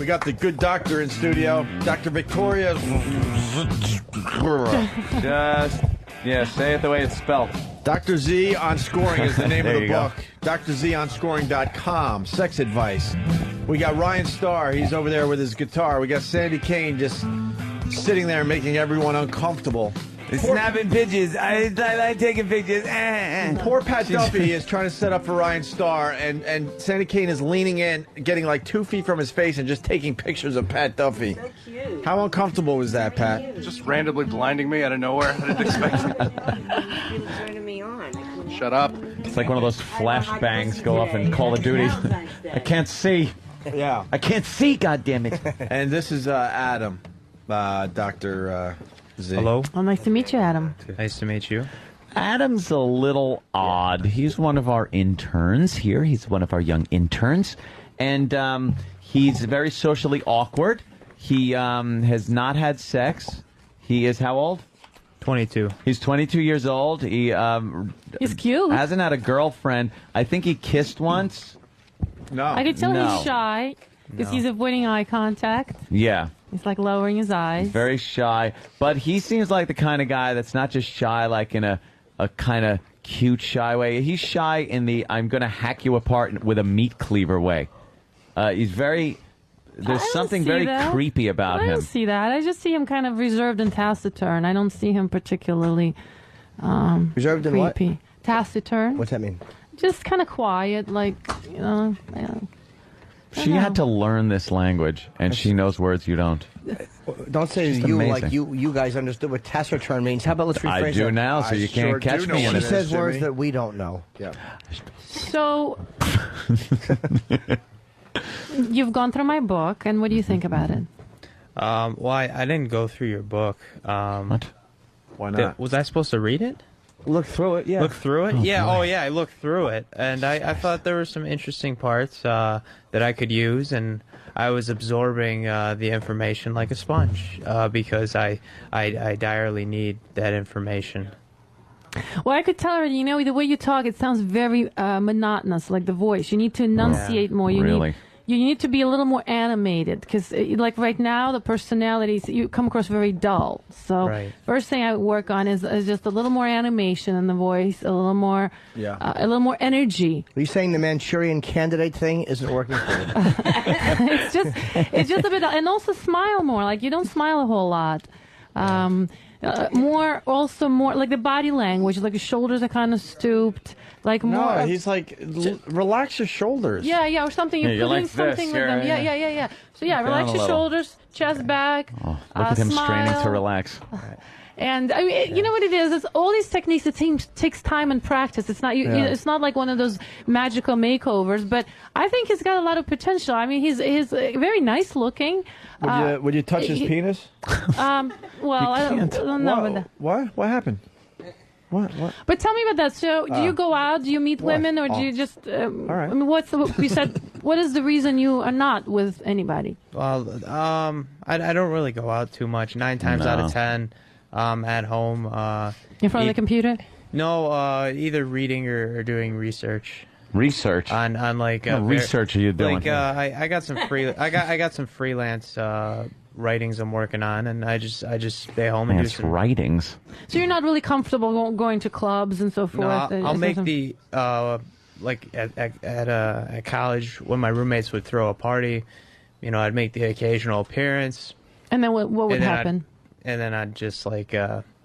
We got the good doctor in studio, Dr. Victoria. Say it the way it's spelled. Dr. Z on Scoring is the name of the book. Go. DrZOnScoring.com. Sex advice. We got Ryan Starr. He's over there with his guitar. We got Sandy Kane just sitting there making everyone uncomfortable. Snapping pictures. I like taking pictures. Poor Pat Duffy is trying to set up for Ryan Starr, and Sandy Kane is leaning in, getting like 2 feet from his face and just taking pictures of Pat Duffy. So cute. How uncomfortable was that, Pat? Just randomly blinding me out of nowhere. I didn't expect it. He was turning me on. Shut up. It's like one of those flashbangs go off in Call of Duty. I can't see. Yeah. I can't see, goddammit. And this is Adam, Dr. Z. Hello. Well, nice to meet you, Adam. Nice to meet you. Adam's a little odd. He's one of our interns here. He's one of our young interns. And he's very socially awkward. He has not had sex. He is how old? 22. He's 22 years old. He's cute. Hasn't had a girlfriend. I think he kissed once. No. I could tell No. he's shy because he's avoiding eye contact. Yeah. He's like lowering his eyes. Very shy. But he seems like the kind of guy that's not just shy like in a kind of cute shy way. He's shy in the I'm going to hack you apart with a meat cleaver way. He's very... There's something very creepy about I him. don't see that. I just see him kind of reserved and taciturn. I don't see him particularly Reserved and what? creepy. Taciturn. What's that mean? Just kind of quiet, like, you know. She had to learn this language, and she knows words you don't. Don't say Just you amazing. like you guys understood what taciturn means. How about let's rephrase I do that? now, so you sure can't catch do know me what in it She it. says Jimmy. words that we don't know. Yeah. So, you've gone through my book, and what do you think about it? Well, I didn't go through your book. What? Why not? Was I supposed to read it? Look through it. Yeah. Look through it? Oh, Yeah. boy. Oh, yeah. I looked through it, and I thought there were some interesting parts that I could use, and I was absorbing the information like a sponge because I direly need that information. Well, I could tell her, you know, the way you talk, it sounds very monotonous, like the voice. You need to enunciate more. Really? You need to be a little more animated because, like right now, the personalities, you come across very dull. So Right. first thing I work on is just a little more animation in the voice, a little more energy. Are you saying the Manchurian Candidate thing isn't working for you? It's just a bit, and also smile more. Like you don't smile a whole lot. More like the body language, like your shoulders are kind of stooped, like more. No, he's like, relax your shoulders. Yeah, or something. You're you're doing like something this, with them. you're- Yeah. So yeah, Down relax a your little. shoulders, chest back. Oh, look at him straining to smile. relax. And I mean, you know what it is? It's all these techniques. It takes time and practice. It's not it's not like one of those magical makeovers. But I think he's got a lot of potential. I mean, he's very nice looking. Would you touch his penis? Well, I don't know about that. What happened? What? But tell me about that. So, do you go out? Do you meet what? women, or do you just? right. I mean, you said? What is the reason you are not with anybody? Well, I don't really go out too much. 9 times out of 10, at home. In front of the computer? No, either reading or doing research. Research? On like What research are you doing? Like I got some I got some freelance writings I'm working on, and I just stay home and do It's some writings. So you're not really comfortable going to clubs and so forth. No, I'll make the like at college when my roommates would throw a party, you know, I'd make the occasional appearance. And then what would and then happen? then I'd just like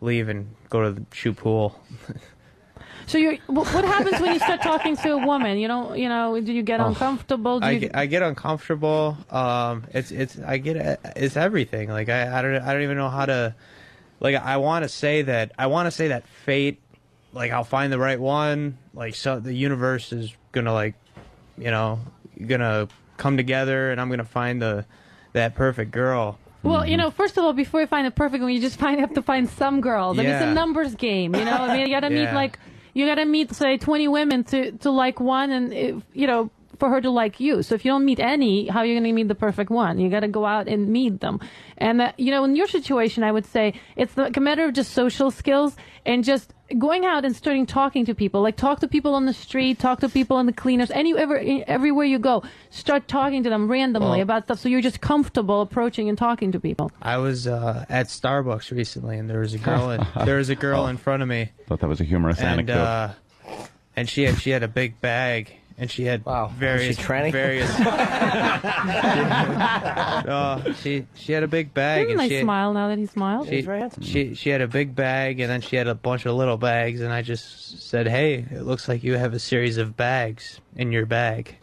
leave and go to the shoot pool. So what happens when you start talking to a woman? You don't, do you get uncomfortable? I get uncomfortable. It's everything. Like I don't even know how to. Like I want to say that fate. Like I'll find the right one. Like so the universe is gonna gonna come together, and I'm gonna find that perfect girl. Well, first of all, before you find the perfect one, you just have to find some girls. I mean, it's a numbers game. You know, I mean, you gotta meet you gotta meet, say, 20 women to like one, and for her to like you. So if you don't meet any, how are you gonna meet the perfect one? You gotta go out and meet them. And in your situation, I would say it's like a matter of just social skills and just going out and starting talking to people. Like, talk to people on the street, talk to people in the cleaners, everywhere you go. Start talking to them randomly about stuff, so you're just comfortable approaching and talking to people. I was at Starbucks recently, and there was a girl in front of me. Thought that was a humorous anecdote. And she had a big bag, and she had various. She had a big bag. He has a nice smile now that he smiled. She had a big bag, and then she had a bunch of little bags, and I just said, "Hey, it looks like you have a series of bags in your bag."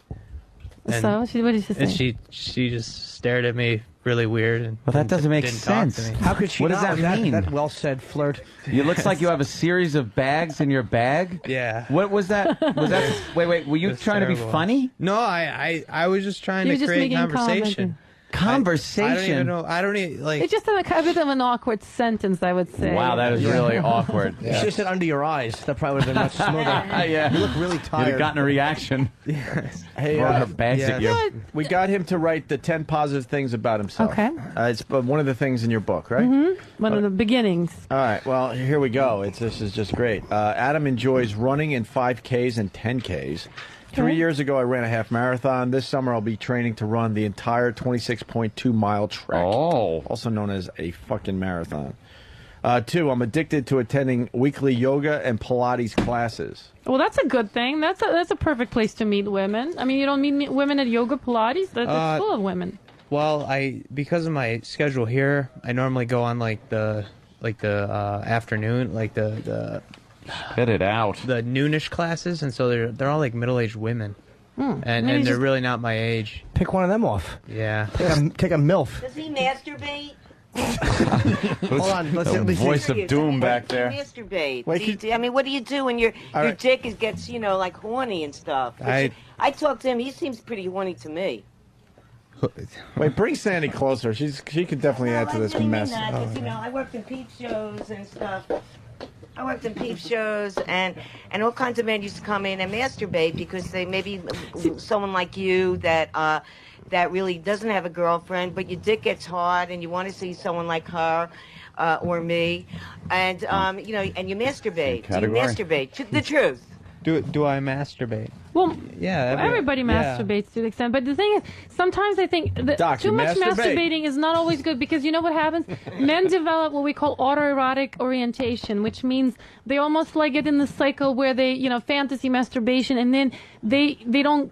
And, so what did she say? And she just stared at me really weird. And well, that doesn't make sense. How could she? What does that mean? That well said flirt. It looks like you have a series of bags in your bag. Yeah. What was that? Wait. Were you trying to be funny? No, I was just trying to create conversation. Conversation. I don't even like. It's just a bit of an awkward sentence, I would say. Wow, that is really awkward. You should have said under your eyes. That probably would have been much smoother. Yeah. You look really tired. You'd have gotten a reaction. Hey, her bags at you. We got him to write the 10 positive things about himself. Okay. It's one of the things in your book, right? Mm-hmm. One of the beginnings. All right. Well, here we go. This is just great. Adam enjoys running in 5Ks and 10Ks. 3 years ago, I ran a half marathon. This summer, I'll be training to run the entire 26.2-mile trek, also known as a fucking marathon. 2, I'm addicted to attending weekly yoga and Pilates classes. Well, that's a good thing. That's a perfect place to meet women. I mean, you don't meet women at yoga, Pilates. That's full of women. Well, because of my schedule here, I normally go on like the afternoon, like the Get it out. The noonish classes, and so they're all like middle-aged women, and they're really not my age. Pick one of them off. Yeah. Take a MILF. Does he masturbate? Hold on. Let's voice of doom back there. Masturbate. Wait, I mean, what do you do when your dick gets like horny and stuff? I talked to him. He seems pretty horny to me. Wait, bring Sandy closer. She could definitely add to this mess. I worked in peep shows and stuff. I worked in peep shows, and all kinds of men used to come in and masturbate because they maybe someone like you that really doesn't have a girlfriend, but your dick gets hard and you want to see someone like her or me, and and you masturbate. Do you masturbate? The truth. Do I masturbate? Well, yeah, everybody masturbates to the extent. But the thing is, sometimes I think that too much masturbating is not always good, because you know what happens? Men develop what we call autoerotic orientation, which means they almost like get in the cycle where they, fantasy masturbation, and then they don't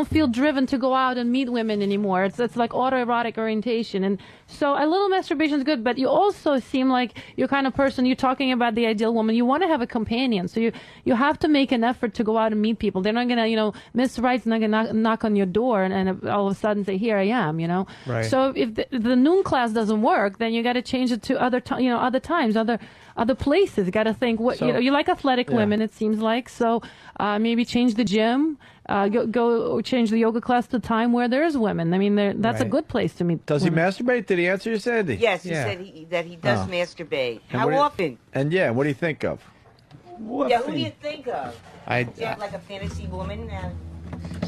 feel driven to go out and meet women anymore. It's like autoerotic orientation. And so a little masturbation is good, but you also seem like you're kind of person, you're talking about the ideal woman. You want to have a companion. So you have to make an effort to go out and meet people. They're not going to, Miss Wright's not going to knock on your door and all of a sudden say, here I am, Right. So if the noon class doesn't work, then you got to change it to other times, other places. You got to think you like athletic women, it seems like. So maybe change the gym. Go change the yoga class to time where there is women. I mean, that's a good place to meet. Does women. he masturbate? Did he answer you, Sandy? Yes, he said that he does masturbate. How often? And what do you think of? Who do you think of? Do you have like a fantasy woman?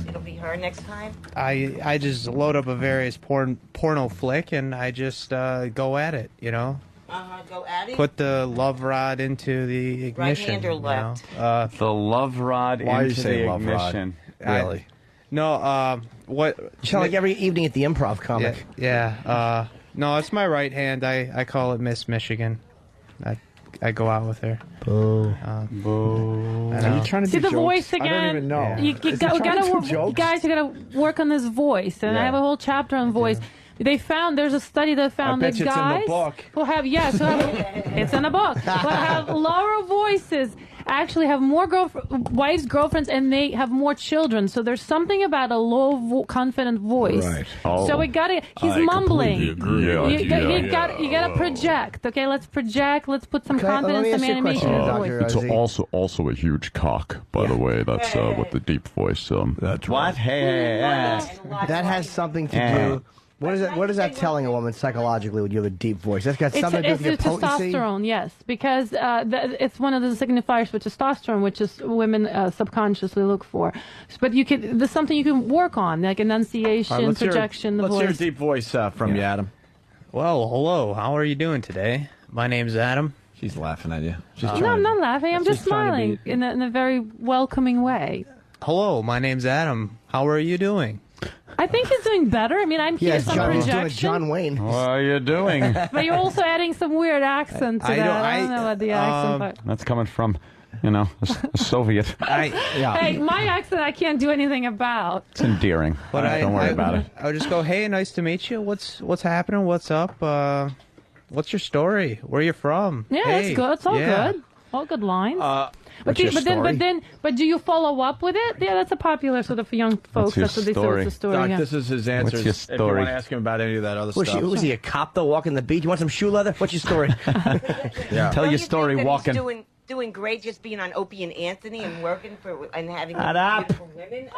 It'll be her next time. I just load up a various porno flick and I just go at it. Go at it. Put the love rod into the ignition. Right hand or left? The love rod into the ignition. Really? What? You sound like every evening at the Improv comic. Yeah. No, it's my right hand. I call it Miss Michigan. I go out with her. Boo. Boo. Are you trying to see do the jokes? voice again? I don't even know. Yeah. You guys, you gotta work on this voice, and I have a whole chapter on voice. There's a study that found that guys who have it's in the book, who have lower voices actually have more wives, girlfriends, and they have more children. So there's something about a low, confident voice. Right. Oh, so he's mumbling. You gotta project. Okay, let's project. Let's put some confidence, some animation in the voice. It's also a huge cock, by the way. That's with the deep voice. That's what? Hey. That has something to do. What is that telling a woman psychologically when you have a deep voice? That's got something to do with your potency? Testosterone, yes, because it's one of the signifiers for testosterone, which is women subconsciously look for. But there's something you can work on, like enunciation, projection, the voice. Let's hear a deep voice from you, Adam. Well, hello. How are you doing today? My name's Adam. She's laughing at you. She's No, I'm not laughing. I'm just She's trying smiling to be- in a very welcoming way. Hello, my name's Adam. How are you doing? I think he's doing better. I mean, I'm hearing some John, he's doing a projection. John Wayne. What are you doing? But you're also adding some weird accent to that. I don't know what the accent part. That's coming from, a Soviet. Hey, my accent I can't do anything about. It's endearing. But Don't worry about it. I would just go, hey, nice to meet you. What's happening? What's up? What's your story? Where you from? Yeah, hey, that's good. It's all yeah. good. All good lines. What's your story? But do you follow up with it? Yeah, that's a popular sort of for young folks. your That's what they say. story? It's a story. Doc, Yeah. this is his answer. What's your If you story? want to ask him about any of that other stuff. Was he a cop though, walking the beat? You want some shoe leather? What's your story? Yeah. Tell Don't your you story think that walking. He's doing great just being on Opie and Anthony and working for and having Shut up. beautiful women.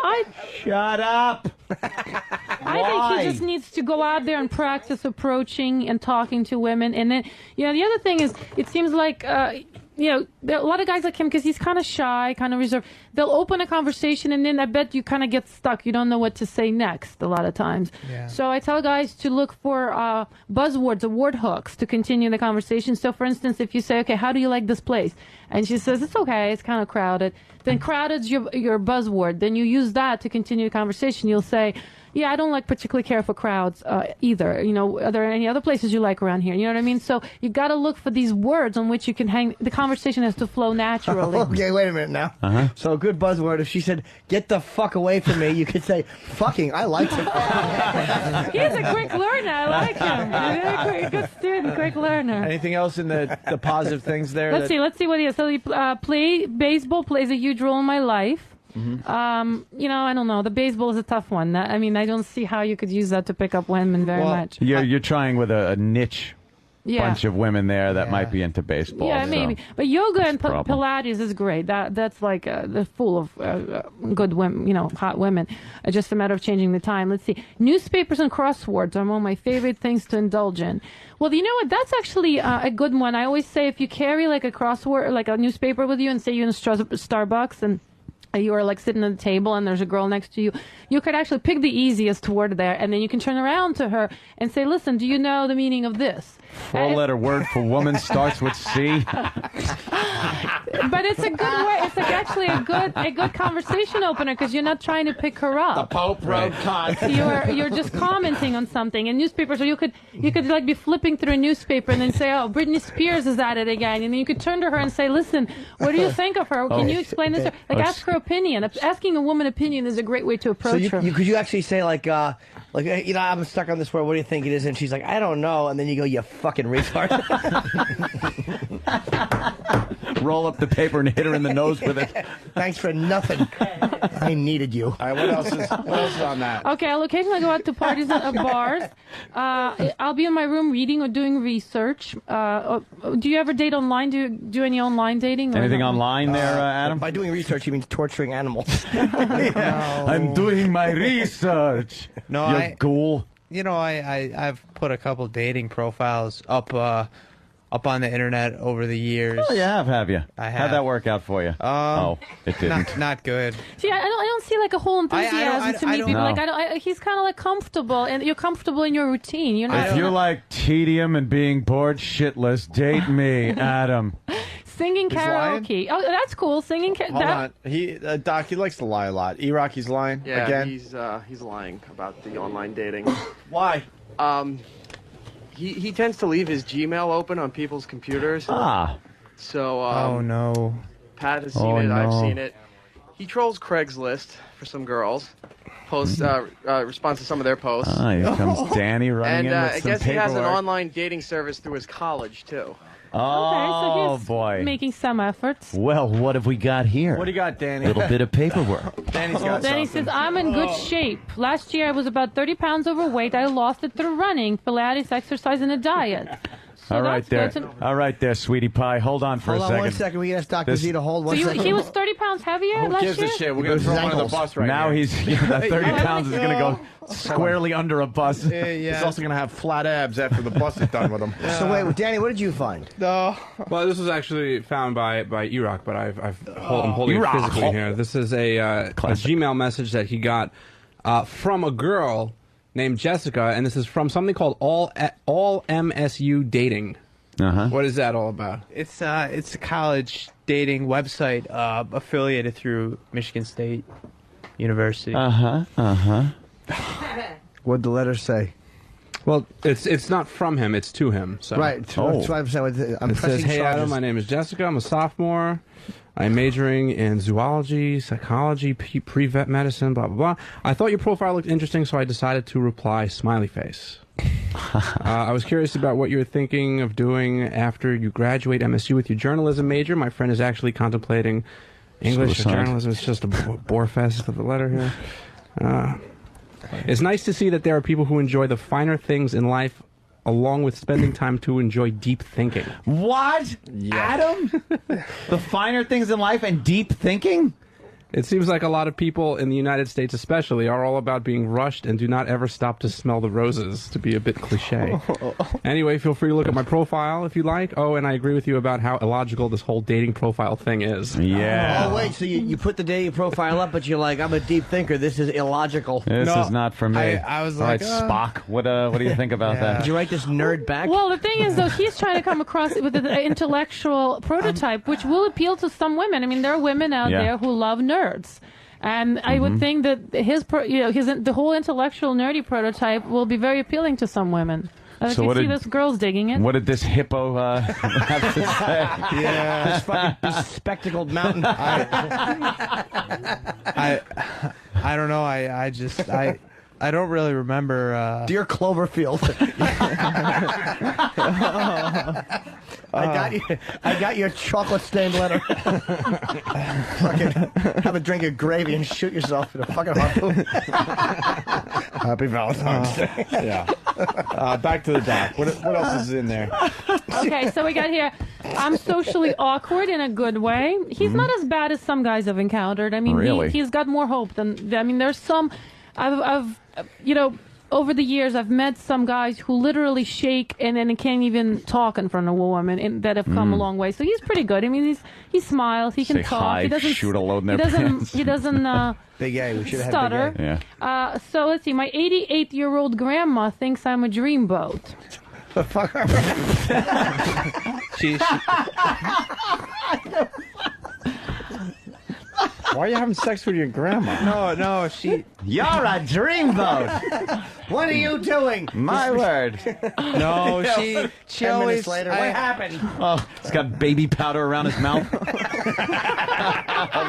Shut up. I think he just needs to go out there and practice approaching and talking to women. And then, the other thing is, it seems like, there are a lot of guys like him because he's kind of shy, kind of reserved. They'll open a conversation and then I bet you kind of get stuck. You don't know what to say next a lot of times. Yeah. So I tell guys to look for buzzwords or word hooks to continue the conversation. So, for instance, if you say, okay, how do you like this place? And she says, it's okay, it's kind of crowded. Then crowded's your buzzword. Then you use that to continue the conversation. You'll say, yeah, I don't particularly care for crowds either. Are there any other places you like around here? You know what I mean? So you got to look for these words on which you can hang. The conversation has to flow naturally. Okay, wait a minute now. So a good buzzword, if she said, get the fuck away from me, you could say, fucking, I like it. He's a quick learner. I like him. He's a good student, quick learner. Anything else in the positive things there? Let's see what he has. So he baseball plays a huge role in my life. I don't know. The baseball is a tough one. I mean, I don't see how you could use that to pick up women very much. You're trying with a niche Yeah. bunch of women there that might be into baseball. Yeah, so maybe. But yoga and problem. Pilates is great. That's like they're full of good women, hot women. Just a matter of changing the time. Let's see. Newspapers and crosswords are one of my favorite things to indulge in. Well, you know what? That's actually a good one. I always say if you carry like a crossword, like a newspaper with you, and say you're in Starbucks and you are like sitting at the table and there's a girl next to you, you could actually pick the easiest word there, and then you can turn around to her and say, listen, do you know the meaning of this? Four-letter word for woman starts with C. But it's a good way. It's like actually a good conversation opener because you're not trying to pick her up. The Pope wrote Kant. You're just commenting on something. In newspapers, or you could like be flipping through a newspaper and then say, oh, Britney Spears is at it again, and then you could turn to her and say, listen, what do you think of her? Can you explain this? Like ask her opinion. Asking a woman opinion is a great way to approach her. Could you actually say like I'm stuck on this word. What do you think it is? And she's like, I don't know. And then you go, you fucking retard. Roll up the paper and hit her in the nose with it. Thanks for nothing. I needed you. All right, what else is on that? Okay, I'll occasionally go out to parties at bars. I'll be in my room reading or doing research. Do you ever date online? Do you do any online dating? Or Anything no? online there, Adam? By doing research, he means torturing animals. I'm doing my research. No, you ghoul. I've put a couple dating profiles up on the internet over the years. Oh, you have you? I have. How'd that work out for you? It didn't. Not good. See, I don't see like a whole enthusiasm to meet people. No. Like he's kind of like comfortable, and you're comfortable in your routine. You're not. If you like tedium and being bored shitless, date me, Adam. Singing karaoke. Oh, that's cool. Singing Hold on. Doc, he likes to lie a lot. E-Rock, he's lying again? He's lying about the online dating. Why? He tends to leave his Gmail open on people's computers. So Oh no. Pat has seen it. I've seen it. He trolls Craigslist for some girls. Responds to some of their posts. Here comes Danny running And in with I some guess he has an paperwork. online dating service through his college too. Oh, okay, so he's boy. making some efforts. Well, what have we got here? What do you got, Danny? A little bit of paperwork. Danny's got Then he something. says, I'm in good shape. Last year I was about 30 pounds overweight. I lost it through running, Pilates, exercise, and a diet. So All right that's there. good. All right there, sweetie pie. Hold on for Hold a on second. 1 second. We can ask Dr. Z to hold So 1 second. he was 30 pounds heavier Who last gives year? a shit? We're He going goes to throw his him under the ankles. bus right Now here. that 30 pounds is going to go squarely under a bus. He's also going to have flat abs after the bus is done with him. So wait, Danny, what did you find? Well, this was actually found by E-Rock, but I'm holding it E-Rock. physically here. This is a Gmail message that he got from a girl named Jessica, and this is from something called All MSU Dating. What is that all about? It's a college dating website affiliated through Michigan State University. What'd the letter say? Well, it's not from him; it's to him. So. Right. That's what I'm saying. I'm It says, pressing "Hey Adam, charges. my name is Jessica. I'm a sophomore. I'm majoring in zoology, psychology, pre-vet medicine, blah, blah, blah. I thought your profile looked interesting, so I decided to reply smiley face. I was curious about what you were thinking of doing after you graduate MSU with your journalism major. My friend is actually contemplating English or journalism. It's just a bore fest of the letter here. It's nice to see that there are people who enjoy the finer things in life along with spending time to enjoy deep thinking. What? Adam? The finer things in life and deep thinking? It seems like a lot of people in the United States especially are all about being rushed and do not ever stop to smell the roses, to be a bit cliche. Anyway, feel free to look at my profile if you like. Oh, and I agree with you about how illogical this whole dating profile thing is. Yeah. Oh, wait, so you put the dating profile up, but you're like, I'm a deep thinker. This is illogical. This is not for me. I was all like, right, Spock, what do you think about that? Did you write this nerd back? Well, the thing is, though, he's trying to come across with an intellectual prototype, which will appeal to some women. I mean, there are women out there who love nerds. And I would think that the whole intellectual nerdy prototype will be very appealing to some women. I can see this girl's digging it. What did this hippo have to say? Yeah. This fucking bespectacled mountain. I don't know. I don't really remember. Dear Cloverfield. I got your chocolate stained letter. Fucking have a drink of gravy and shoot yourself with a fucking harpoon. Happy Valentine's Day. Yeah. Back to the doc. What else is in there? Okay, so we got here. I'm socially awkward in a good way. He's not as bad as some guys I've encountered. I mean, Really? he's got more hope than. I mean, there's some. I've over the years, I've met some guys who literally shake and then can't even talk in front of a woman, and that have come a long way. So he's pretty good. I mean, he smiles, he can Say talk. hi, He doesn't shoot a load in their he doesn't. pants. He doesn't. Big A. We should have stutter. Big A. Yeah. So let's see. My 88-year-old grandma thinks I'm a dreamboat. Fuck her. She Why are you having sex with your grandma? No, she. You're a dreamboat. What are you doing? My word. No, she 10 always. minutes later, what happened? Oh, he's got baby powder around his mouth. They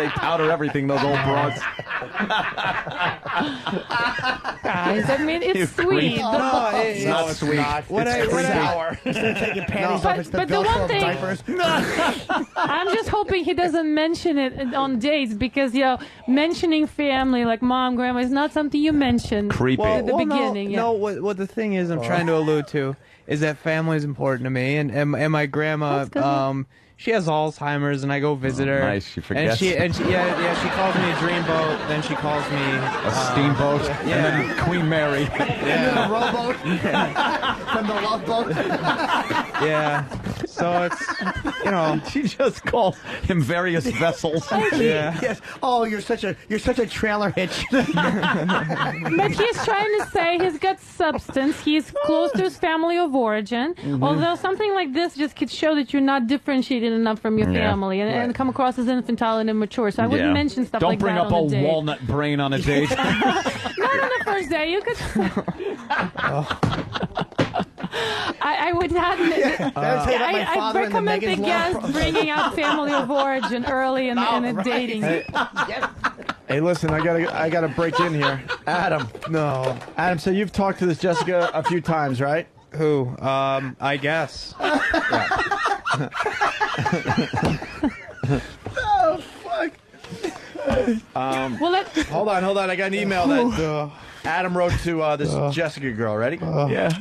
powder everything, those old broads. Guys, I mean, it's sweet. No, It's not sweet. Take your panties off. It's the But the Velcro one of thing- diapers. I'm just hoping he doesn't mention it on dates because, mentioning family like mom, grandma is not something you mention Creepy. at the beginning. No, what the thing is, I'm trying to allude to is that family is important to me, and my grandma, That's good. she has Alzheimer's, and I go visit her. Nice, she forgets. And she calls me a dreamboat. Then she calls me A steamboat. And then Queen Mary. And then a rowboat. From the love boat. Yeah. So it's She just calls him various vessels. yeah. Yes. Oh, you're such a trailer hitch. But he's trying to say he's got substance. He's close to his family of origin. Although something like this just could show that you're not differentiated enough from your Yeah. family and come across as infantile and immature. So I wouldn't mention stuff Don't like bring that up on a a date. walnut brain on a date. Not on the first day. You could. I would not. I recommend the guest bringing out family of origin early in the dating. Hey, listen, I gotta break in here. Adam. No. Adam, so you've talked to this Jessica a few times, right? Who? I guess. Oh, fuck. Well, Hold on. I got an email that Adam wrote to this Jessica girl. Ready? Yeah.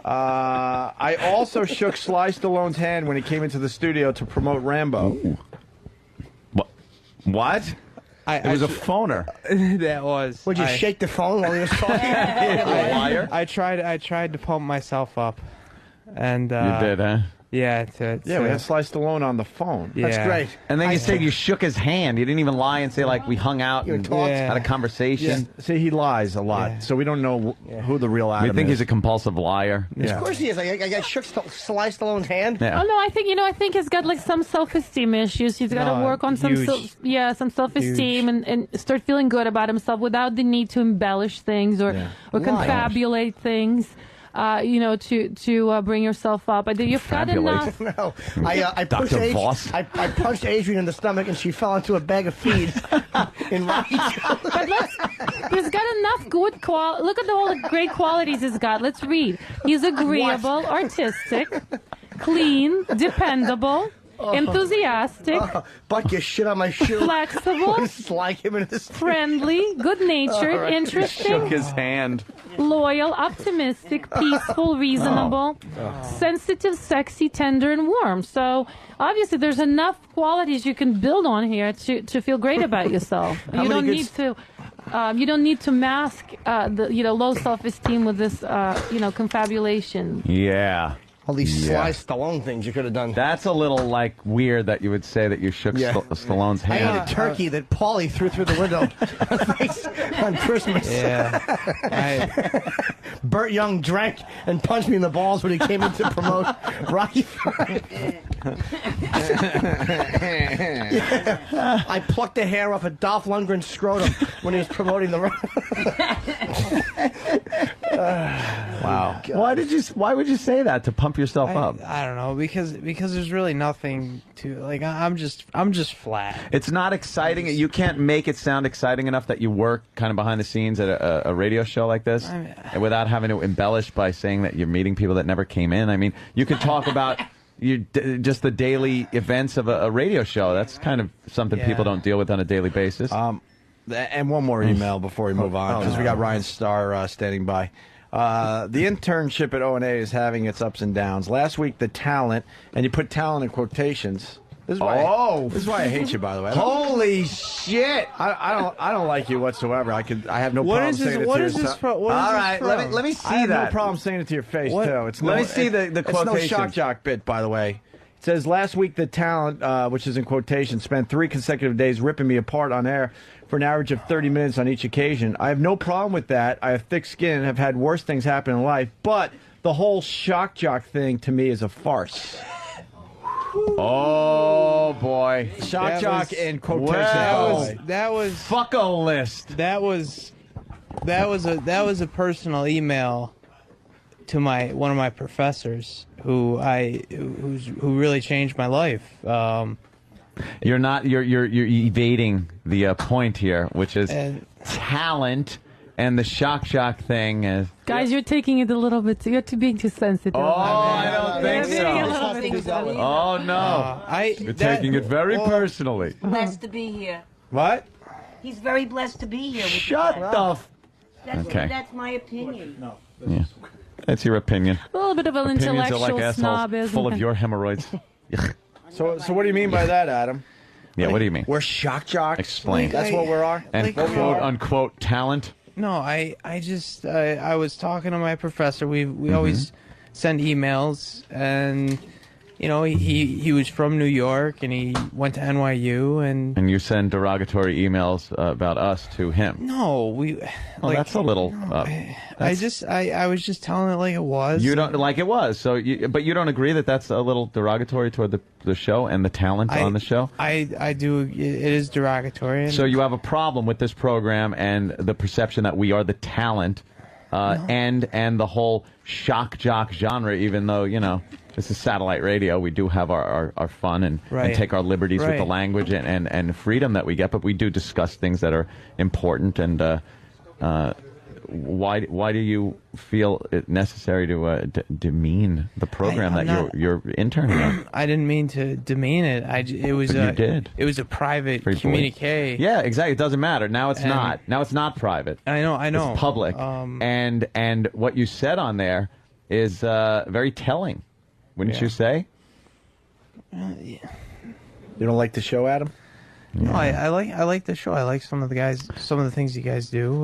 I also shook Sly Stallone's hand when he came into the studio to promote Rambo. What? It was a phoner. That was. Would you shake the phone while he was talking? Liar. I tried to pump myself up, and You did, huh? Yeah, we had Sly Stallone on the phone. Yeah. That's great. And then you said you shook his hand. You didn't even lie and say, like, we hung out and had a conversation. See, he lies a lot, so we don't know who the real Adam is. We think he's a compulsive liar. Of course he is. I shook Sly Stallone's hand. Yeah. Oh no, I think he's got like some self-esteem issues. He's got to work on some self-esteem and start feeling good about himself without the need to embellish things or confabulate things. To bring yourself up. I think you've got enough. No, I punched Adrian in the stomach and she fell into a bag of feed in Rocky. But he's got enough good look at all the great qualities he's got. Let's read. He's agreeable, artistic, clean, dependable, enthusiastic, Buck your shit on my shoe. Flexible, Slide him in his friendly, good-natured, interesting, Shook his hand. loyal, optimistic, peaceful, reasonable, sensitive, sexy, tender, and warm. So obviously there's enough qualities you can build on here to feel great about yourself. You don't need to mask the low self-esteem with this confabulation. Yeah. All these Sly Stallone things you could have done. That's a little, like, weird that you would say that you shook Stallone's hand. I ate a turkey that Paulie threw through the window on Christmas. Yeah. Burt Young drank and punched me in the balls when he came in to promote Rocky V. I plucked the hair off of Dolph Lundgren's scrotum when he was promoting the... Wow. Why would you say that? To pump yourself up? I don't know, because there's really nothing to, like, I'm just flat. It's not exciting. You can't make it sound exciting enough that you work kind of behind the scenes at a radio show like this without having to embellish by saying that you're meeting people that never came in. I mean, you can talk about just the daily events of a radio show. That's kind of something people don't deal with on a daily basis. And one more email before we move on, because we got Ryan Starr standing by. The internship at O&A is having its ups and downs. Last week, the talent, and you put talent in quotations. This is why I hate you, by the way. Holy shit! I don't like you whatsoever. I have no problem saying it to your All right, let me see that. I have no problem saying it to your face too. Let me see the quotations. It's no shock jock bit, by the way. It says, last week the talent, which is in quotation, spent 3 consecutive days ripping me apart on air for an average of 30 minutes on each occasion. I have no problem with that. I have thick skin and have had worse things happen in life, but the whole shock jock thing to me is a farce. Oh boy, shock jock in quotation. That was fucko list. That was a personal email to one of my professors who really changed my life. You're evading the point here, which is talent, and the shock thing is. Guys, you're taking it a little bit. You're being too sensitive. Oh, I don't think so. Oh no, you're taking it very personally. Blessed to be here. What? He's very blessed to be here. Shut the. That's my opinion. No. Yeah. That's your opinion. A little bit of an intellectual snob, isn't full of your hemorrhoids. So what do you mean by that, Adam? Yeah, what do you mean? We're shock jocks. Explain. That's what we are. And quote unquote talent. No, I was talking to my professor. We always send emails, and he was from New York and he went to NYU and you send derogatory emails about us to him. No, that's a little. I was just telling it like it was. You don't like it was. But you don't agree that that's a little derogatory toward the show and the talent on the show. I do. It is derogatory. So you have a problem with this program and the perception that we are the talent, and the whole shock jock genre. Even though this is satellite radio, we do have our fun and take our liberties with the language and freedom that we get, but we do discuss things that are important. And why do you feel it necessary to demean the program you're interning on? I didn't mean to demean it. You did. It was a private communique. Yeah, exactly. It doesn't matter. Now it's not. Now it's not private. I know. It's public. And what you said on there is very telling. Wouldn't you say? You don't like the show, Adam? No, I like the show. I like some of the things you guys do.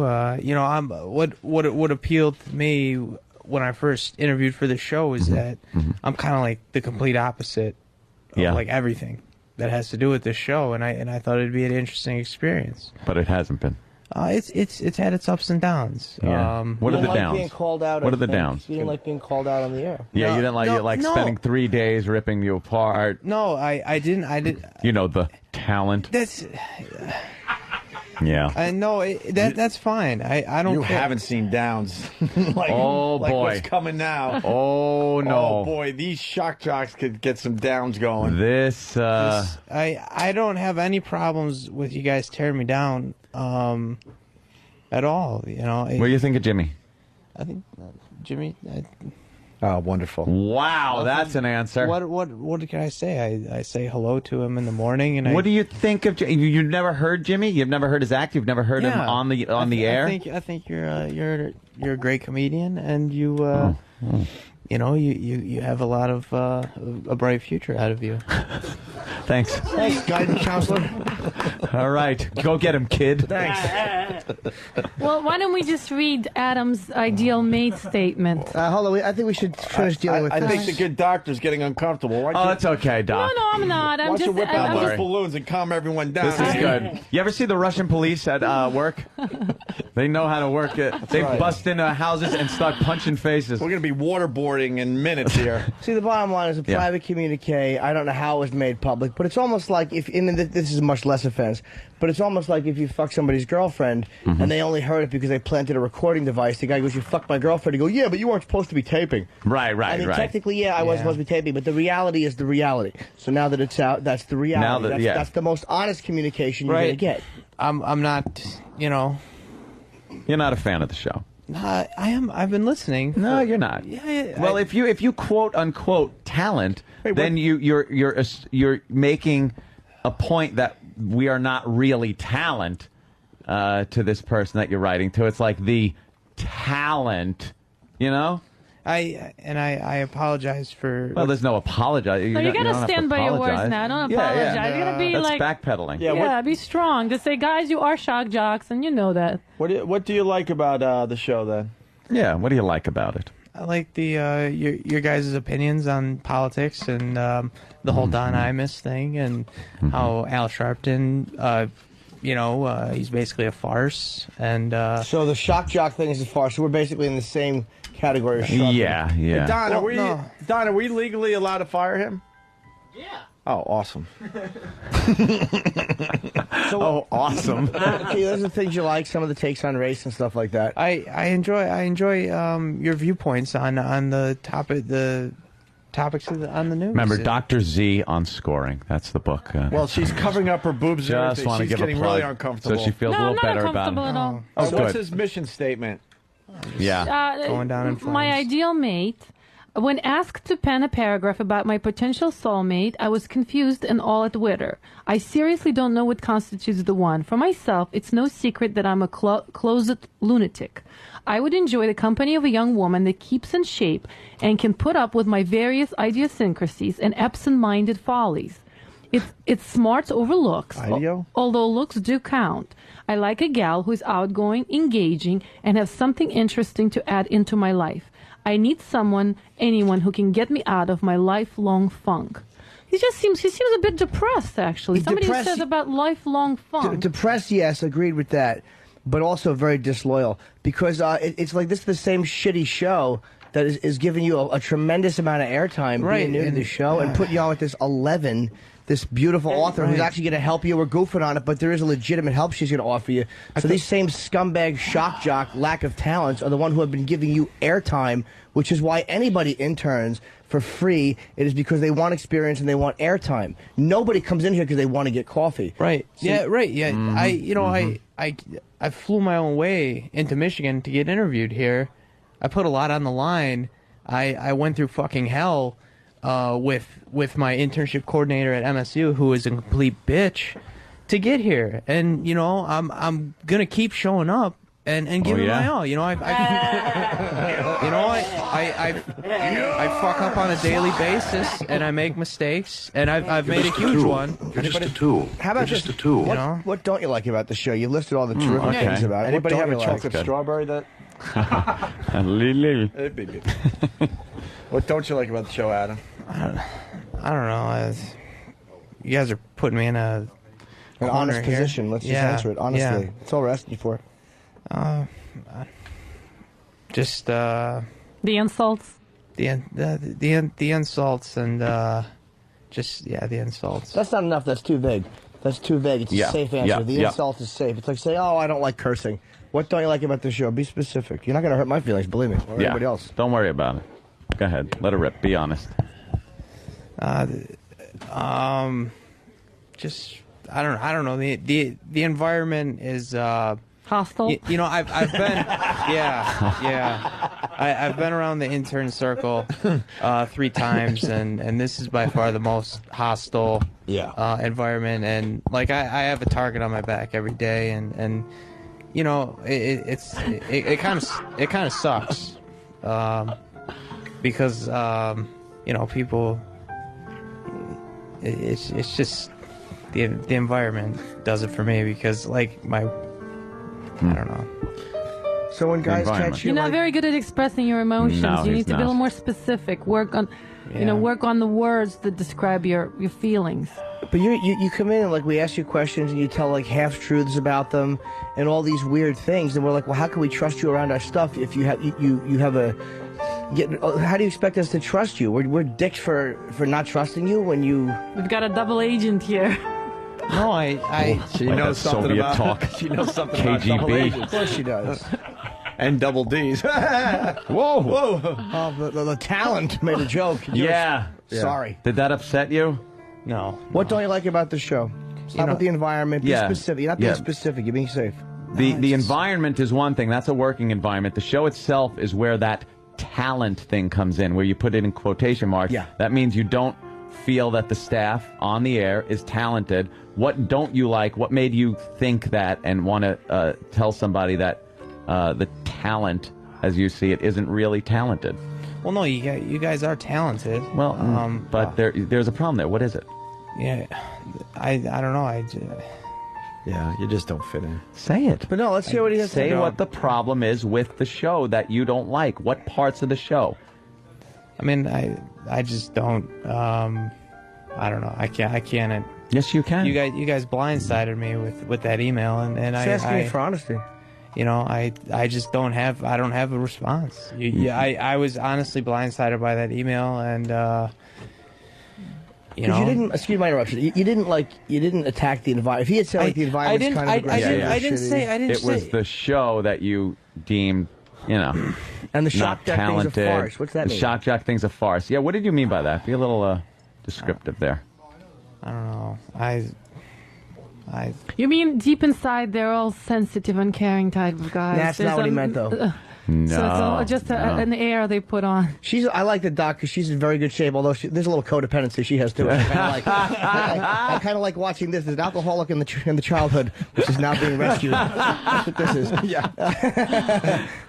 What appealed to me when I first interviewed for the show is that I'm kind of like the complete opposite of like everything that has to do with this show, and I thought it'd be an interesting experience. But it hasn't been. It's had its ups and downs. Yeah. What are the downs? Being called out, what are the downs? You didn't like being called out on the air. Yeah, you didn't like spending 3 days ripping you apart. No, I didn't. You know, the talent. That's. Yeah. I know that's fine. I don't. You care. haven't seen Downs. like, oh like boy, what's coming now? Oh no. Oh boy, these shock jocks could get some Downs going. This. I don't have any problems with you guys tearing me down. At all, you know. What do you think of Jimmy? I think Jimmy. Oh, wonderful! Wow, that's an answer. What can I say? I say hello to him in the morning, and what do you think of Jimmy? You've never heard Jimmy? You've never heard his act? You've never heard him on the air? I think you're a great comedian, and you you know you have a lot of a bright future ahead of you. Thanks. Thanks, guidance counselor. All right, go get him, kid. Thanks. Well, why don't we just read Adam's ideal mate statement? Hold on, I think we should finish dealing with this. I think the good doctor's getting uncomfortable. It's okay, Doc. No, I'm not. Why don't you whip out those balloons and calm everyone down? This is good. You ever see the Russian police at work? They know how to work it. They bust into houses and start punching faces. We're going to be waterboarding in minutes here. See, the bottom line is a private communique. I don't know how it was made public, but it's almost like if, and this is much less offense, but it's almost like if you fuck somebody's girlfriend and they only heard it because they planted a recording device. The guy goes, "You fucked my girlfriend." You go, "Yeah, but you weren't supposed to be taping." Right. I mean, technically, I wasn't supposed to be taping, but the reality is the reality. So now that it's out, that's the reality. That's the most honest communication you're going to get. I'm not, you know. You're not a fan of the show. I am. I've been listening. No, you're not. Yeah. Well, if you quote unquote talent, then you're making a point that we are not really talent to this person that you're writing to. It's like the talent, you know. I apologize for. Well, there's no apologize. No, you gotta stand by your words now. Don't apologize. You gotta be that's like backpedaling. Yeah, be strong. Just say, guys, you are shock jocks, and you know that. What do you like about the show then? Yeah, what do you like about it? I like the your guys' opinions on politics and the whole Don Imus thing and how Al Sharpton, he's basically a farce. And so the shock jock thing is a farce. So we're basically in the same category of shock. Yeah. Don, are we legally allowed to fire him? Yeah. Oh, awesome. Awesome. Okay, those are the things you like, some of the takes on race and stuff like that. I enjoy your viewpoints on the topics on the news. Remember, Dr. Z on Scoring. That's the book. Well, she's covering up her boobs. Just want to she's give getting a plug, really uncomfortable. so she feels a little better about it. At all. So what's his mission statement? Going down in flames. My ideal mate. When asked to pen a paragraph about my potential soulmate, I was confused and all at witter. I seriously don't know what constitutes the one. For myself, it's no secret that I'm a closet lunatic. I would enjoy the company of a young woman that keeps in shape and can put up with my various idiosyncrasies and absent-minded follies. It's smarts over looks, although looks do count. I like a gal who is outgoing, engaging, and has something interesting to add into my life. I need anyone who can get me out of my lifelong funk. He seems a bit depressed, actually. Somebody said about lifelong funk. Depressed, yes, agreed with that, but also very disloyal because it's like this is the same shitty show that is giving you a tremendous amount of airtime being new to the show and putting you on with this beautiful author who's actually going to help you. We're goofing on it, but there is a legitimate help she's going to offer you. So these same scumbag, shock jock, lack of talents are the one who have been giving you airtime, which is why anybody interns for free. It is because they want experience and they want airtime. Nobody comes in here because they want to get coffee. Right. So, yeah. Right. Yeah. I flew my own way into Michigan to get interviewed here. I put a lot on the line. I went through fucking hell with my internship coordinator at MSU, who is a complete bitch, to get here. And I'm gonna keep showing up and giving my all. I fuck up on a daily basis and I make mistakes and I've made a huge one. You're just a tool. How about just a tool? What don't you like about the show? You listed all the terrific things about it. Anybody have a like? chocolate strawberry that? What don't you like about the show, Adam? I don't know. You guys are putting me in an honest position. Let's just answer it honestly. Yeah. That's all we're asking for. Just the insults. The insults and the insults. That's not enough. That's too vague. That's too vague. It's a safe answer. The insult is safe. It's like say, "Oh, I don't like cursing." What don't you like about the show? Be specific. You're not going to hurt my feelings, believe me, or anybody else. Don't worry about it. Go ahead. Let it rip. Be honest. Just I don't know. The environment is hostile. You know, I've been I've been around the intern circle 3 times, and this is by far the most hostile environment. And like I have a target on my back every day, and you know it kind of sucks because you know people. It's just the environment does it for me because like I don't know. So when guys catch you, you're not very good at expressing your emotions. No, you need to be a not. little more specific. Work on, work on the words that describe your feelings. But you come in and like we ask you questions and you tell like half truths about them and all these weird things, and we're like, well, how can we trust you around our stuff if you have you have a how do you expect us to trust you? We're dicks for not trusting you when you. We've got a double agent here. No, She Like knows that something Soviet about talk. She knows something KGB. about double agents. Of course she does. And double D's. Whoa. Whoa. Oh, the talent made a joke. Yeah. Sorry. Did that upset you? no. What don't you like about the show? How about the environment? Be Yeah. specific. You're not being specific. You're being safe. The environment is one thing. That's a working environment. The show itself is where that talent thing comes in, where you put it in quotation marks. Yeah. That means you don't feel that the staff on the air is talented. What don't you like? What made you think that and want to tell somebody that the talent, as you see it, isn't really talented? Well, no, you guys are talented. Well, but there's a problem there. What is it? Yeah, I don't know. Yeah, you just don't fit in. Say it. But no, let's hear what he has to Say say. what the problem is with the show that you don't like. What parts of the show? I mean, I just don't. I don't know. I can't. Yes, you can. You guys blindsided me with that email, and Just asking you for honesty. You know, I just don't have a response. I was honestly blindsided by that email, and you know, you didn't. Excuse my interruption. You didn't attack the environment. If he had said like the environment's kind of aggressive, I didn't say. It was the show that you deemed, and the not shock jock talented. thing's a farce. What's that the mean? shock jock thing's a farce. Yeah, what did you mean by that? Be a little descriptive there. I don't know. You mean deep inside they're all sensitive and caring type of guys? That's not what he meant, though. No, So it's all just an air they put on. I like the doc because she's in very good shape. Although there's a little codependency she has too. I kind of like watching this. There's an alcoholic in the childhood, which is now being rescued. That's what this is. Yeah,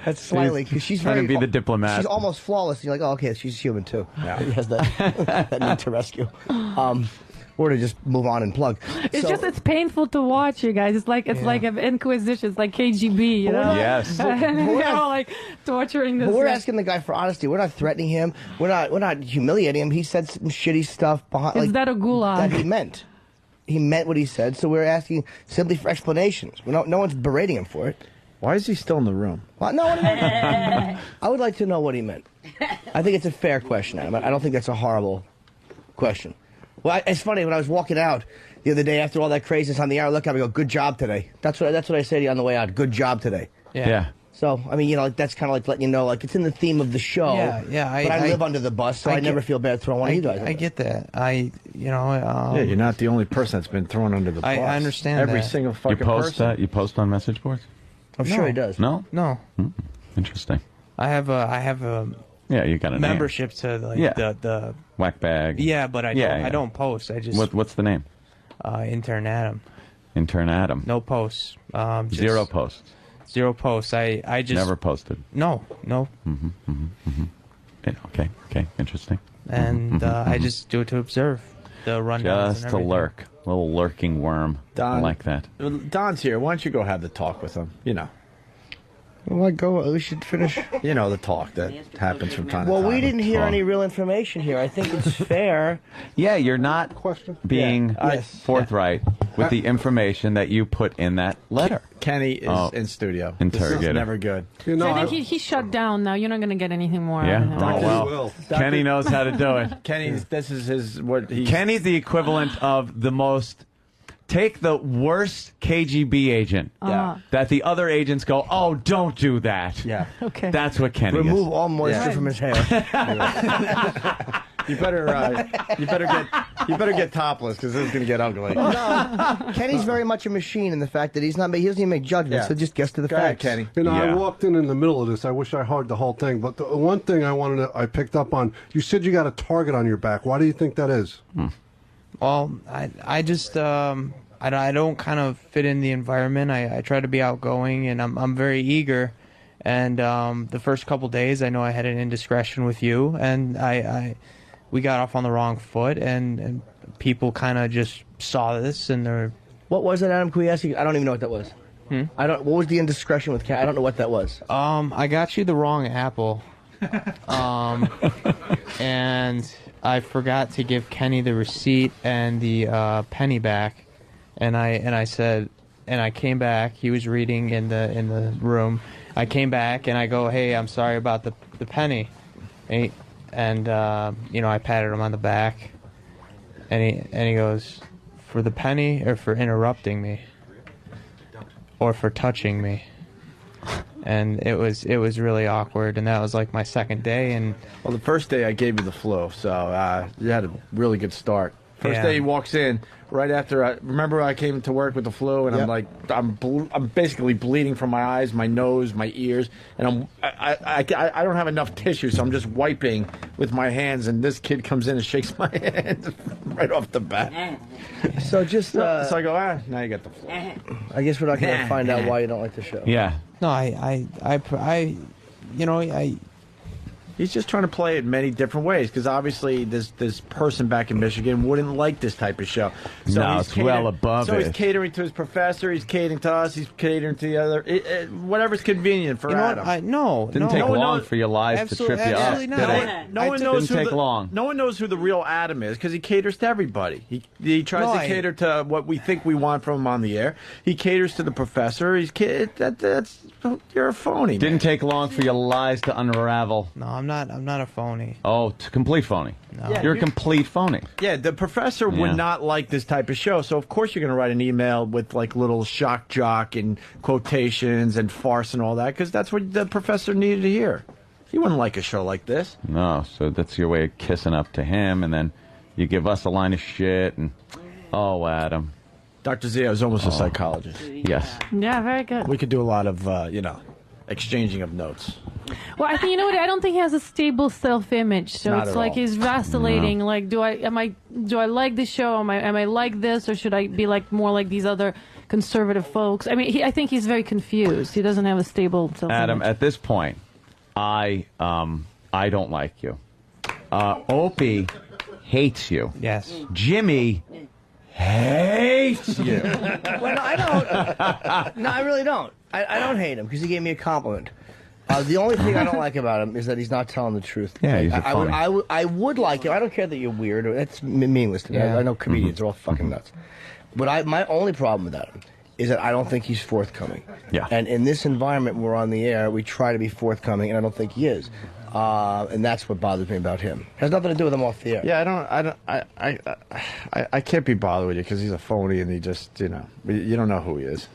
that's slightly because she's trying very. to be the diplomat. She's almost flawless. You're like, oh, okay, she's human too. Yeah, she has that need to rescue. Or to just move on and plug. It's painful to watch, you guys. It's like an inquisition. It's like KGB, you know? Yes. And you're all like torturing this. But we're guy. asking the guy for honesty. We're not threatening him. We're not humiliating him. He said some shitty stuff behind. Is that a gulag? That he meant. He meant what he said. So we're asking simply for explanations. No one's berating him for it. Why is he still in the room? Well, no, I would like to know what he meant. I think it's a fair question, Adam. I don't think that's a horrible question. Well, it's funny, when I was walking out the other day after all that craziness on the air, I look up and go, good job today. That's what I say to you on the way out, good job today. Yeah. So, I mean, that's kind of like letting you know, like, it's in the theme of the show. Yeah. But I live under the bus, so I never feel bad throwing one of you guys. I get that. You're not the only person that's been thrown under the bus. I understand Every that. single fucking person. You post on message boards? I'm sure he does. No? No. Interesting. I have a Yeah, you got a membership to the whack bag. Yeah, but I don't post. I just what's the name? Intern Adam. Intern Adam. No posts. Zero posts. Zero posts. I just never posted. No. Okay. Interesting. And I just do it to observe the rundowns. Just to lurk, a little lurking worm. Don, I like that. Don's here. Why don't you go have the talk with him? Well, go. We should finish. You know the talk that happens from time to time. Well, we didn't hear any real information here. I think it's fair. Yeah, you're not being forthright with the information that you put in that letter. Kenny is in studio. Interrogator. This is never good. You know, I think he's shut down now. You're not going to get anything more. Yeah. Out of him. Oh well. Kenny knows how to do it. Kenny's. This is his. What he's. Kenny's the equivalent of the most. Take the worst KGB agent that the other agents go, oh, don't do that. Yeah. Okay. That's what Kenny is. Remove all moisture from his hair. You better get topless because this is going to get ugly. No, Kenny's very much a machine in the fact that he doesn't even make judgments. So just gets to the Go ahead, facts. Kenny. You know, I walked in the middle of this. I wish I heard the whole thing. But the one thing I picked up on, you said you got a target on your back. Why do you think that is? Well, I just I don't kind of fit in the environment. I try to be outgoing, and I'm very eager. And the first couple days, I know I had an indiscretion with you, and we got off on the wrong foot, and people kind of just saw this, and they're. What was it, Adam? Can we ask you? I don't even know what that was. What was the indiscretion with Cat? I don't know what that was. I got you the wrong apple. And I forgot to give Kenny the receipt and the penny back, and I said, and I came back. He was reading in the room. I came back and I go, hey, I'm sorry about the penny, and you know, I patted him on the back, and he goes, for the penny or for interrupting me, or for touching me. And it was really awkward, and that was like my second day. And well, the first day I gave you the flu, so you had a really good start. First day he walks in right after. Remember I came to work with the flu, and I'm like, I'm basically bleeding from my eyes, my nose, my ears, and I don't have enough tissue, so I'm just wiping with my hands. And this kid comes in and shakes my hand right off the bat. So just so I go, now you got the flu. I guess we're not going to find out why you don't like the show. Yeah. No, you know, He's just trying to play it many different ways because obviously this person back in Michigan wouldn't like this type of show. So no, it's well above so it. So he's catering to his professor. He's catering to us. He's catering to the other. Whatever's convenient for Adam. Didn't take long for your lies to trip you up. No one knows No one knows who the real Adam is because he caters to everybody. He tries to cater to what we think we want from him on the air. He caters to the professor. You're a phony. Didn't take long for your lies to unravel. No, I'm not a phony. Oh, complete phony. No. Yeah, you're a complete phony. Yeah, the professor would not like this type of show, so of course you're going to write an email with like little shock jock and quotations and farce and all that because that's what the professor needed to hear. He wouldn't like a show like this. No, so that's your way of kissing up to him, and then you give us a line of shit, and oh, Adam. Dr. Zio is almost a psychologist. Yes. Yeah, very good. We could do a lot of, exchanging of notes. Well, I think, you know what, I don't think he has a stable self-image, so Not it's at like all. he's vacillating. No. Like, do I like this show? Am I like this, or should I be like more like these other conservative folks? I mean, I think he's very confused. He doesn't have a stable self-image. Adam, at this point, I don't like you. Opie hates you. Yes. Jimmy hates you. Well, no, I don't. No, I really don't. I don't hate him because he gave me a compliment. The only thing I don't like about him is that he's not telling the truth. Yeah, he's a phony. I would like him. I don't care that you're weird. That's meaningless to me. Yeah. I know comedians are all fucking nuts. But my only problem with Adam is that I don't think he's forthcoming. Yeah. And in this environment, we're on the air, we try to be forthcoming, and I don't think he is. And that's what bothers me about him. It has nothing to do with him off the air. Yeah, I can't be bothered with you because he's a phony and he just, you don't know who he is.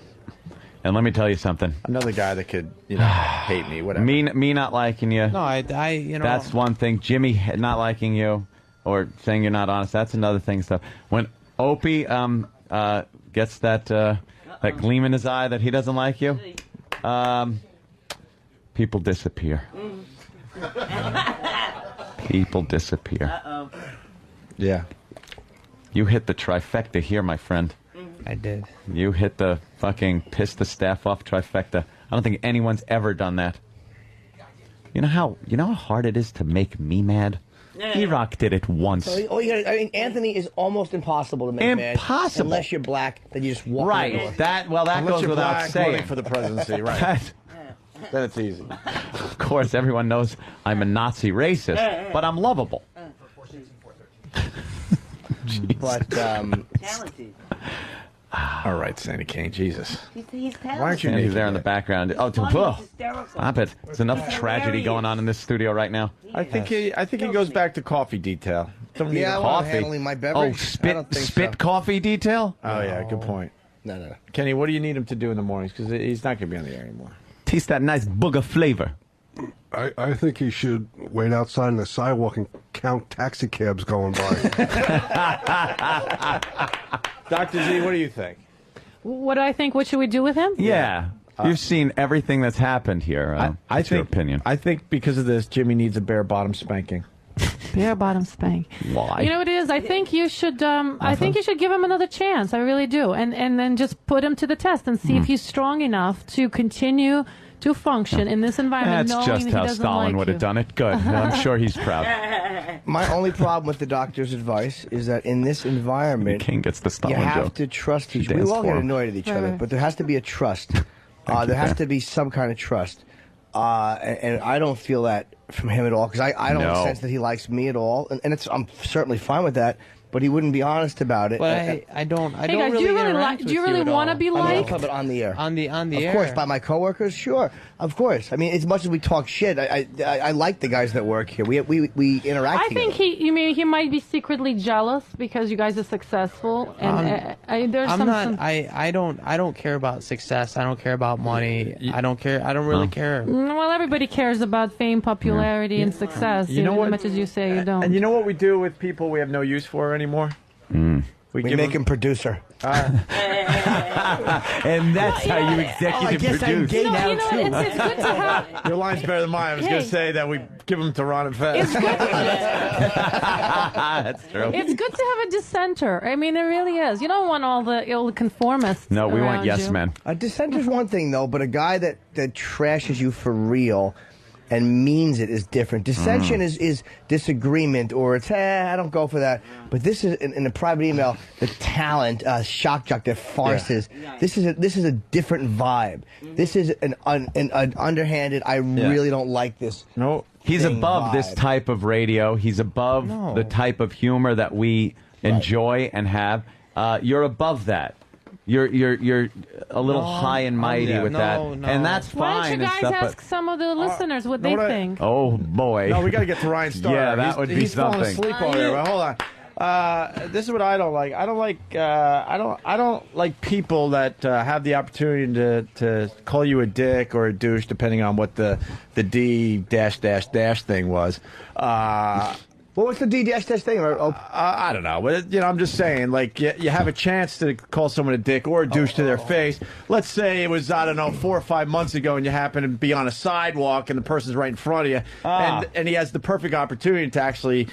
And let me tell you something. Another guy that could, hate me, whatever. Me not liking you. No, I That's one thing. Jimmy not liking you or saying you're not honest. That's another thing. Stuff. When Opie gets that gleam in his eye that he doesn't like you, people disappear. People disappear. Uh-oh. Yeah. You hit the trifecta here, my friend. I did. You hit the fucking piss the staff off trifecta. I don't think anyone's ever done that. You know how hard it is to make me mad? E-Rock did it once. So, Anthony is almost impossible to make mad. Impossible. Unless you're black, then you just walk right. in the door. That Unless goes you're without black, saying. voting for the presidency, right? then it's easy. Of course, everyone knows I'm a Nazi racist, but I'm lovable. But Talented. All right, Sandy Kane, Jesus. He's talented. Why aren't you And he's naked there in the yet? background. Oh, stop it! There's enough tragedy going on in this studio right now. I think he goes back to coffee detail. Don't need yeah, a well, I'm coffee. handling my Oh, beverage. I don't think spit so. coffee detail. Oh yeah, good point. No. Kenny, what do you need him to do in the mornings? Because he's not going to be on the air anymore. Taste that nice booger flavor. I think he should wait outside on the sidewalk and count taxi cabs going by. Dr. Z, what do you think? What do I think? What should we do with him? Yeah. You've seen everything that's happened here. What's your opinion? I think because of this, Jimmy needs a bare bottom spanking. Bare bottom spank. Why? You know what it is? I think you should. I think you should give him another chance. I really do, and then just put him to the test and see if he's strong enough to continue to function in this environment. That's knowing just that he how doesn't Stalin like would you. have done it. Good. I'm sure he's proud. My only problem with the doctor's advice is that in this environment, King gets the you Stalin have joke. to trust She each other. We danced all for get him. annoyed at each other, Right. but there has to be a trust. There has to be some kind of trust. And I don't feel that from him at all, because I don't No. sense that he likes me at all. And I'm certainly fine with that, but he wouldn't be honest about it. But I don't Hey guys, do you really interact do you with really at want to all. be I mean, liked? but on the air. on the air? Of course, by my coworkers, sure, of course. I mean, as much as we talk shit, I like the guys that work here. We interact. I together. think he might be secretly jealous because you guys are successful, and there's I'm some. not. I don't care about success. I don't care about money. I don't care. I don't really care. Well, everybody cares about fame, popularity, and success. You know as what? much as you say you don't. And you know what we do with people we have no use for anymore? we give make him producer. And that's how you executive I guess I'm produce. gay now you know, too. it's good to have. Your line's better than mine. I was going Hey. to say that we give them to Ron and Fez. It's good. That's true. It's good to have a dissenter. I mean, it really is. You don't want all the conformists. No, we want around yes you. men. A dissenter's one thing, though, but a guy that trashes you for real and means it is different. Dissension is disagreement, or it's, I don't go for that. But this is, in the private email, the talent, shock jock, the farces. Yeah. This is a different vibe. This is an underhanded, I really don't like this. No. He's thing above this vibe. type of radio. He's above No. the type of humor that we enjoy and have. You're above that. You're a little high and mighty with that, no. and that's Why fine don't you and guys stuff. ask some of the listeners what they what I- think? Oh boy! No, we got to get to Ryan Starr. Yeah, that would be he's falling something. asleep over there. But hold on. This is what I don't like. I don't like people that have the opportunity to call you a dick or a douche, depending on what the D dash thing was. What was the D-dash thing? I don't know, but I'm just saying, like, you have a chance to call someone a dick or a douche to their face. Let's say it was, I don't know, 4 or 5 months ago, and you happen to be on a sidewalk, and the person's right in front of you, and he has the perfect opportunity to actually,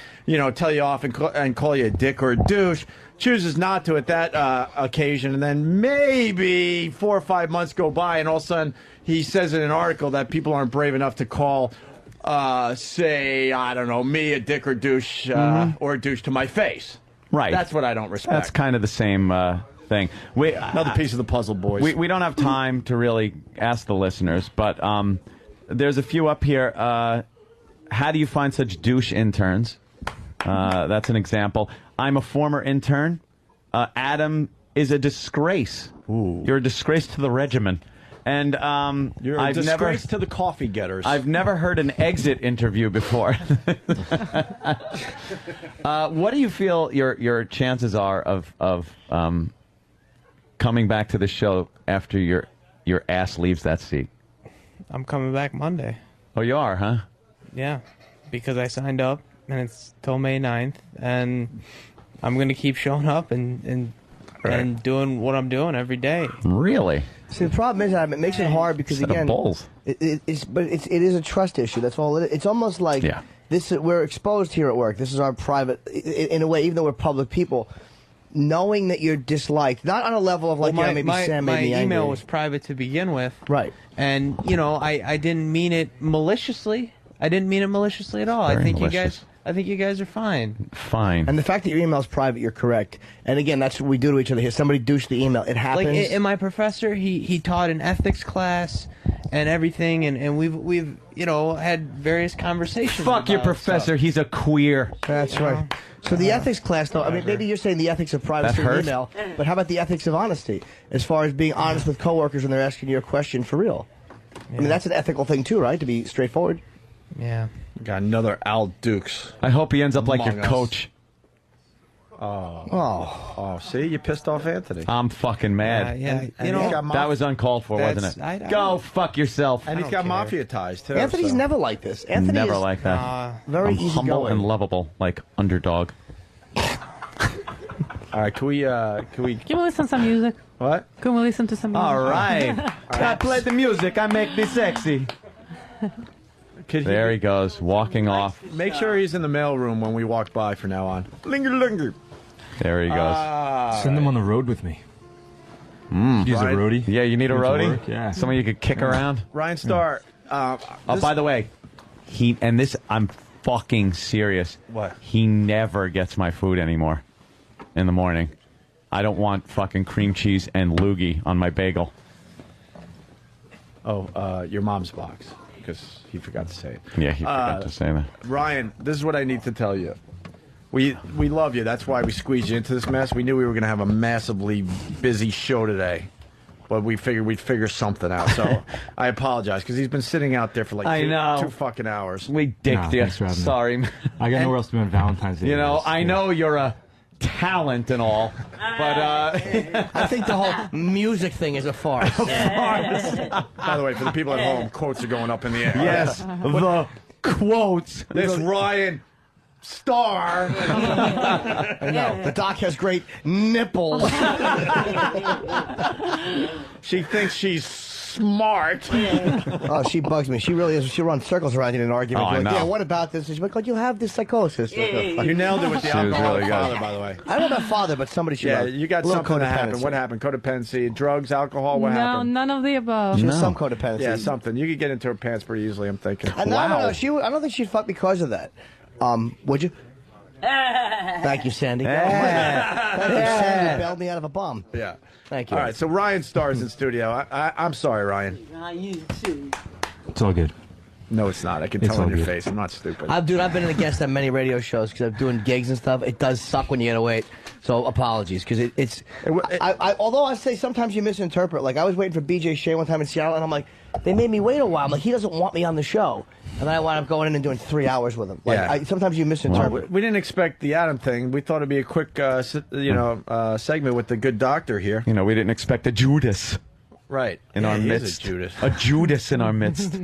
tell you off and call you a dick or a douche. Chooses not to at that occasion, and then maybe 4 or 5 months go by, and all of a sudden he says in an article that people aren't brave enough to call. Say, I don't know, me a dick or douche, or a douche to my face. Right. That's what I don't respect. That's kind of the same thing. Another piece of the puzzle, boys. We don't have time to really ask the listeners, but there's a few up here. How do you find such douche interns? That's an example. I'm a former intern. Adam is a disgrace. Ooh. You're a disgrace to the regimen. And You're a I've disgrace to the coffee getters. I've never heard an exit interview before. What do you feel your chances are of coming back to the show after your ass leaves that seat? I'm coming back Monday. Oh, you are, huh? Yeah, because I signed up, and it's till May 9th, and I'm going to keep showing up and doing what I'm doing every day. Really? See, the problem is that it makes it hard because, Set of again, balls. it is a trust issue. That's all it is. It's almost like we're exposed here at work. This is our private, in a way, even though we're public people, knowing that you're disliked, not on a level of like, maybe Sam made me my angry. email was private to begin with. Right. And, I didn't mean it maliciously. I didn't mean it maliciously at all. Very I think malicious. you guys are fine. Fine. And the fact that your email's private, you're correct. And again, that's what we do to each other here. Somebody douche the email. It happens. Like, and my professor, he taught an ethics class, and everything, and we've had various conversations. Fuck your professor. He's a queer. That's right. So the ethics class, though, I mean, maybe you're saying the ethics of privacy That and hurt? email, but how about the ethics of honesty? As far as being honest with coworkers when they're asking you a question for real. I mean, that's an ethical thing, too, right? To be straightforward. Yeah. Got another Al Dukes. I hope he ends up like Among your us. coach. Oh, see, you pissed off Anthony. I'm fucking mad. And he's got that was uncalled for, wasn't it? I Go fuck yourself. And he's got mafia ties too. Anthony's so. never like this. Anthony Never is like that. very I'm humble easygoing. and lovable, like underdog. All right, can we? Can we listen to some music? What? Can we listen to some music? All right. I play the music. I make me sexy. There he goes, walking off. Make sure he's in the mailroom when we walk by from now on. Linger, linger. There he goes. Send him on the road with me. Use a roadie. Yeah, you need a Need to roadie? work, yeah. Someone you could kick around? Ryan Starr. Oh, by the way, I'm fucking serious. What? He never gets my food anymore in the morning. I don't want fucking cream cheese and loogie on my bagel. Oh, your mom's box, because he forgot to say it. Yeah, he forgot to say that. Ryan, this is what I need to tell you. We love you. That's why we squeezed you into this mess. We knew we were going to have a massively busy show today, but we figured we'd figure something out. So I apologize because he's been sitting out there for like two fucking hours. We dicked you. thanks for having me. Sorry, man. I got nowhere else to be on Valentine's Day. You know, guys. I know you're a talent and all, but I think the whole music thing is a farce. By the way, for the people at home, quotes are going up in the air. yes, the quotes. This Ryan Starr. I know. The doc has great nipples. She thinks she's smart. Oh, she bugs me. She really is. She runs circles around in an argument. Oh, I Like, know. yeah, what about this? And she's like, "God, you have this psychosis." You nailed it with the She was alcoholic really good. father, by the way. I don't know about father, but somebody should. Yeah, know. you got A little something that happened. codependency. What happened? Codependency, drugs, alcohol. What No, happened? none of the above. She has some codependency. Yeah, something. You could get into her pants pretty easily. I'm thinking. No, no. I don't think she'd fuck because of that. Would you? Thank you, Sandy. Thank you, Sandy. Bailed me out of a bomb. Yeah. Thank you. All right. So Ryan Starr's in studio. I'm sorry, Ryan. It's all good. No, it's not. I can It's tell on all your good. face. I'm not stupid. Dude, I've been a guest on many radio shows because I'm doing gigs and stuff. It does suck when you gotta wait. So apologies, because although I say sometimes you misinterpret. Like I was waiting for BJ Shea one time in Seattle, and I'm like, they made me wait a while. I'm like, he doesn't want me on the show, and then I wound up going in and doing 3 hours with him. Like Yeah. sometimes you Well, misinterpret. we didn't expect the Adam thing. We thought it'd be a quick, segment with the good doctor here. You know, we didn't expect a Judas Right. in our he is midst. a Judas. A Judas in our midst.